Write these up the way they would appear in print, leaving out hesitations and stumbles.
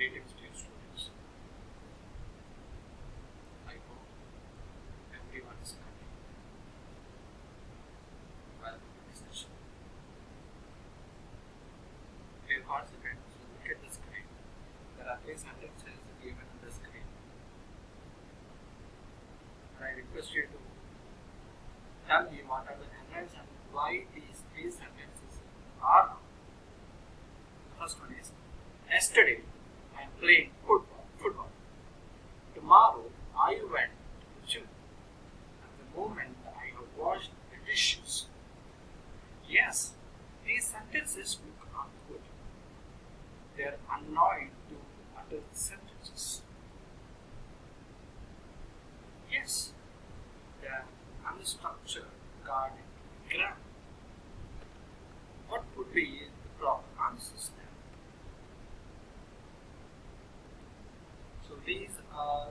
Greetings dear students. I hope everyone is happy. Welcome to this session. Dear participants, look at the screen. There are 3 sentences given on the screen. I request you to tell me what are the errors and why these 3 sentences are wrong. The first one is, yesterday I am playing football. Tomorrow I went to the gym. At the moment I have washed the dishes. Yes, these sentences look awkward. They are annoying to utter the sentences. Yes, they are unstructured regarding grammar. What would be the proper answers then? So these are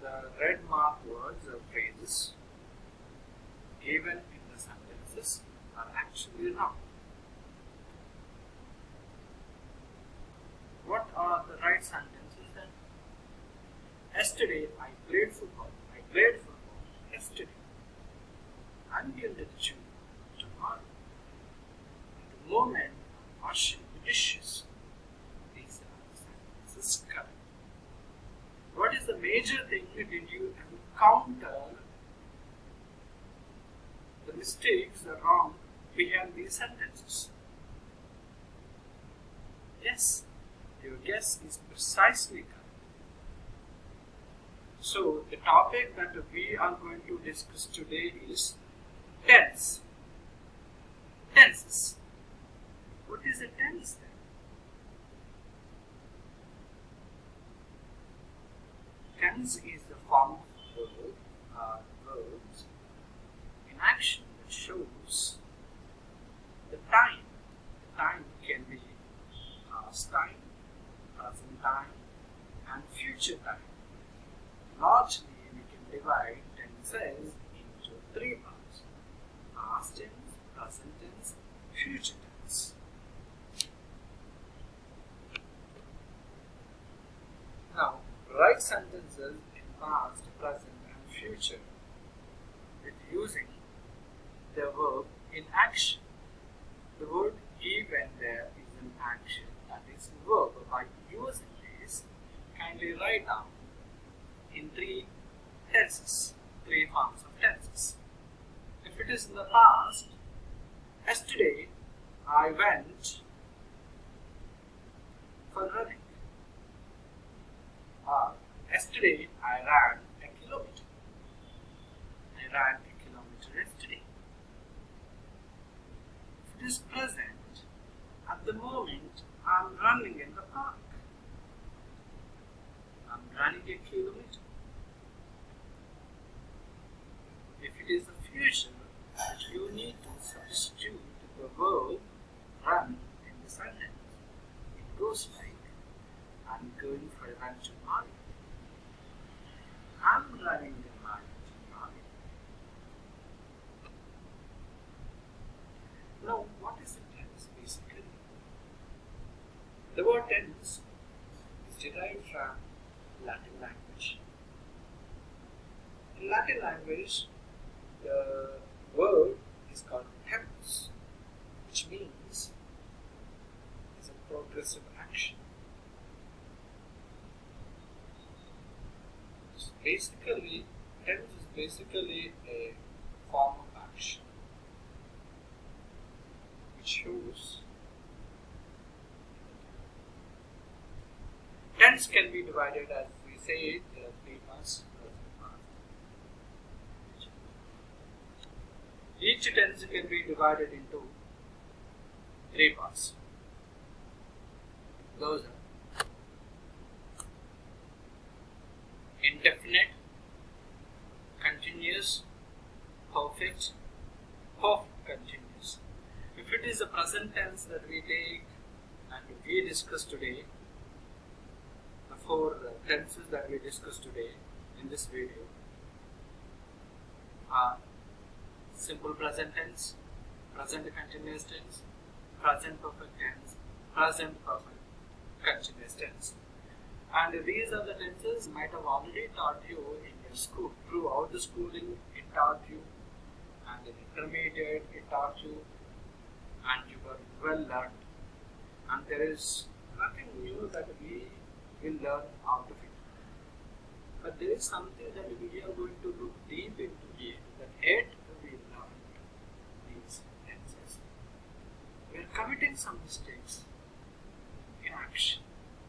the red mark words or phrases given in the sentences are actually wrong. What are the right sentences then? Yesterday I played football. Yesterday. I'm going to the gym tomorrow. At the moment I'm washing the dishes. These are the sentences correct. What is the major thing did you encounter the mistakes, the wrong behind these sentences? Yes, your guess is precisely correct. So the topic that we are going to discuss today is tense. Tenses. What is a tense then? Tense is the form of verbs in action that shows the time. The time can be past time, present time, and future time. Largely, we can divide tenses into 3 parts: past tense, present tense, future tense. Now, write sentences in past, present, and future with using the verb in action. The word given there is an action, that is verb. By using this, kindly write down in 3 tenses, 3 forms of tenses. If it is in the past, yesterday I went for running. Yesterday I ran a kilometer. I ran a kilometer yesterday. If it is present, at the moment I am running in the park. I am running a kilometer. If it is the future, you need to substitute the verb run in the sentence. It goes like, I'm going for a run tomorrow. I'm running a mile tomorrow. Now, what is a tense basically? The word tense is derived from Latin language. In Latin language, the word is called tempus, which means it's a progressive action. So basically, tense is basically a form of action which shows. Tense can be divided, as we say, there are 3 parts. Each tense can be divided into 3 parts. Those are indefinite, continuous, perfect, perfect continuous. If it is the present tense that we take and we discuss today, the 4 tenses that we discuss today in this video are simple present tense, present continuous tense, present perfect tense, present perfect continuous tense. And these are the tenses might have already taught you in your school. Throughout the schooling, it taught you, and in intermediate, it taught you, and you were well learned. And there is nothing new that we will learn out of it. But there is something that we are going to look deep into here, that yet we learn these tenses. We are committing some mistakes in action,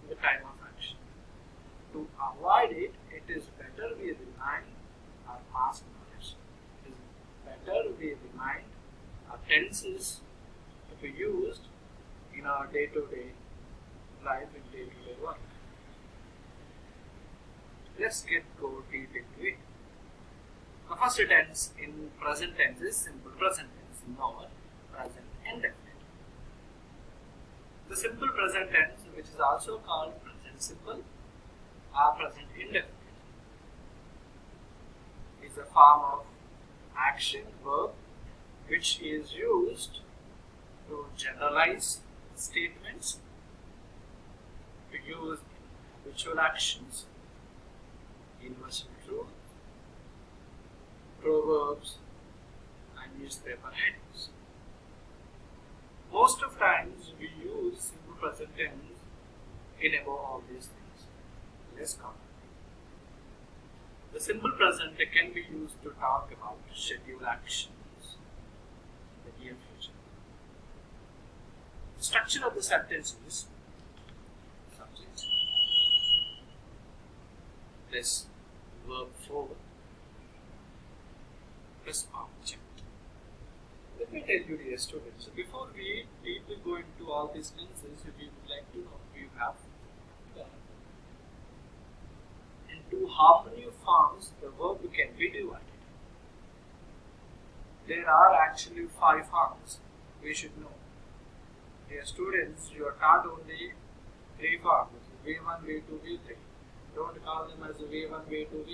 in the time of action. To avoid it, it is better we remind our past knowledge. It is better we remind our tenses to be used in our day-to-day life and day-to-day work. Let's go deep into it. The first tense in present tense is simple present tense, nor present indefinite. The simple present tense, which is also called present simple or present indefinite, is a form of action verb which is used to generalize statements, to use habitual actions, universal truth, proverbs, and newspaper headings. Most of times we use simple present tense in above all these things. Let's come. The simple present can be used to talk about scheduled actions in the near future. The structure of the sentence is subject plus verb form plus object. Let me tell you, dear students, before we deeply go into all these tenses, we would like to know you have into how many forms the verb can be divided. There are actually 5 forms we should know. Dear students, you are taught only 3 forms, V1, V2, V3. Don't call them as V1, V2, V3.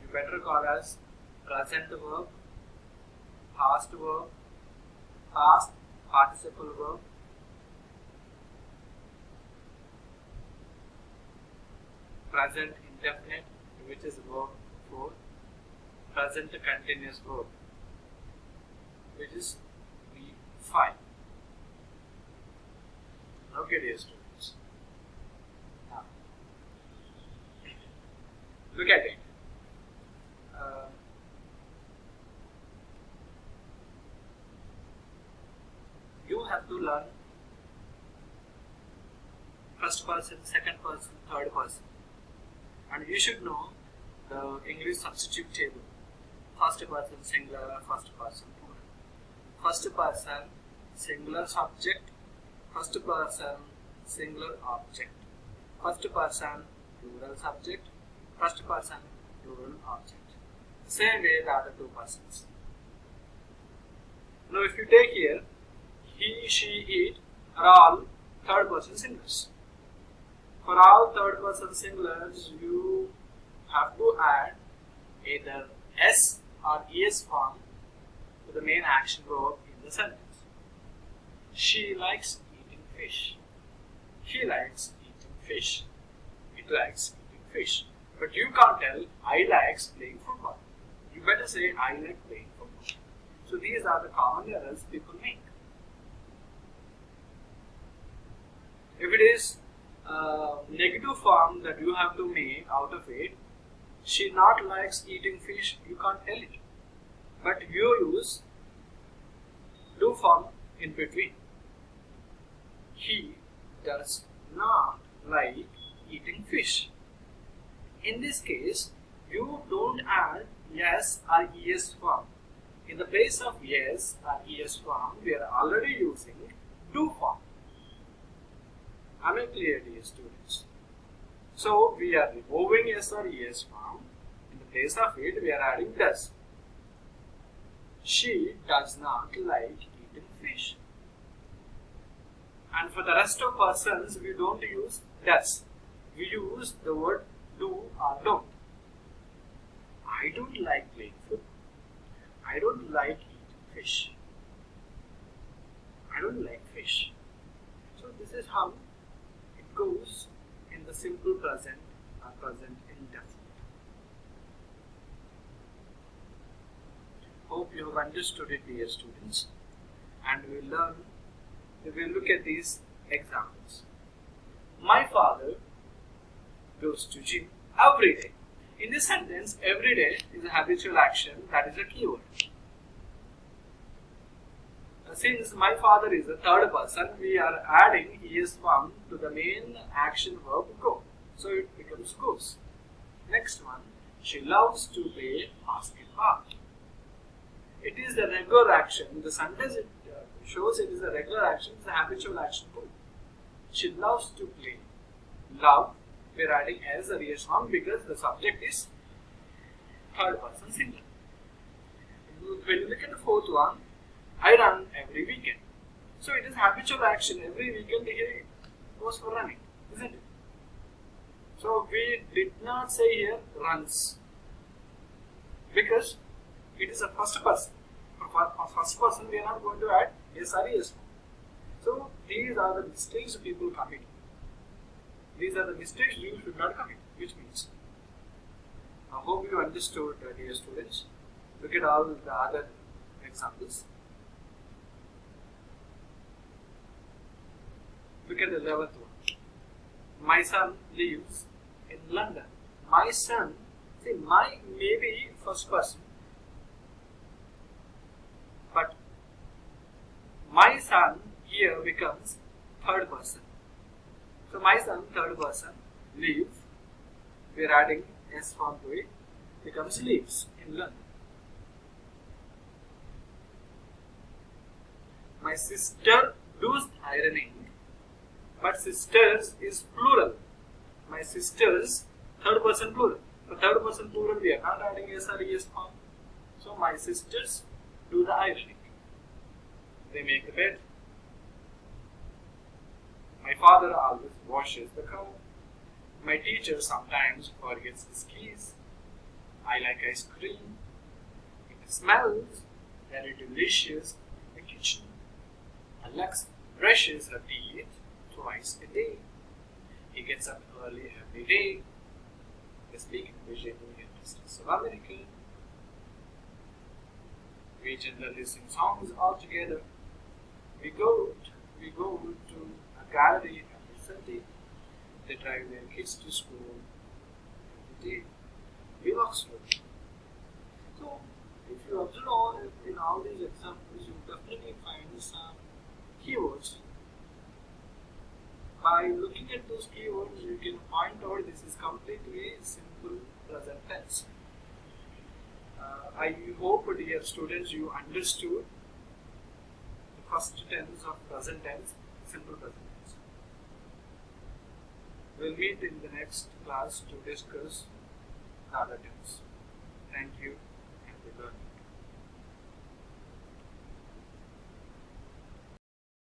You better call as present verb, past verb, past participle verb, present indefinite, which is verb 4, present continuous verb, which is V5. Okay, dear students. Now, look at it. You have to learn first person, second person, third person, and you should know the English substitute table. First person singular, first person plural. First person singular subject, first person singular object. First person plural subject, first person plural object. Same way the other 2 persons. Now if you take here, he, she, it are all third person singulars. For all third person singulars, you have to add either S or ES form to the main action verb in the sentence. She likes eating fish. He likes eating fish. It likes eating fish. But you can't tell I likes playing football. You better say I like playing football. So these are the common errors people make. If it is a negative form that you have to make out of it, she not likes eating fish, you can't tell it. But you use do form in between. He does not like eating fish. In this case, you don't add yes or es form. In the place of yes or es form, we are already using do form. Am I clear, dear students? So we are removing s or es form. In the place of it, we are adding does. She does not like eating fish. And for the rest of persons, we don't use does. We use the word do or don't. I don't like playing football. I don't like eating fish. I don't like fish. So this is how it goes in the the simple present or present indefinite. Hope you have understood it, dear students, and we will look at these examples. My father goes to gym every day. In this sentence, every day is a habitual action, that is a keyword. Since my father is the third person, we are adding es form to the main action verb go. So it becomes goes. Next one, she loves to play basketball. It is the regular action. The sentence it shows it is a regular action, it's a habitual action too. She loves to play. Love, we are adding as a es form because the subject is third person singular. When you look at the fourth one, I run every weekend. So it is habitual action. Every weekend he goes for running, isn't it? So we did not say here runs because it is a first person. For first person we are not going to add yes or yes. So these are the mistakes people commit. These are the mistakes you should not commit. Which means, I hope you understood, dear students. Look at all the other examples. Look at the 11th one. My son lives in London. My son, see, my may be first person, but my son here becomes third person. So my son, third person, lives. We are adding s form to it. Becomes lives in London. My sister does ironing. But sisters is plural. My sisters, third person plural. For third person plural, we are not adding s or es form. So my sisters do the ironing. They make the bed. My father always washes the car. My teacher sometimes forgets his keys. I like ice cream. It smells very delicious in the kitchen. Alex brushes her teeth twice a day. He gets up early every day. They speak English in the United States of America. We generally sing songs all together. We go to a gallery every Sunday. They drive their kids to school every day. We walk slowly. So, if you observe in all these examples, you definitely find some keywords. By looking at those keywords, you can point out this is completely simple present tense. I hope, dear students, you understood the first tense of present tense, simple present tense. We'll meet in the next class to discuss the other tense. Thank you.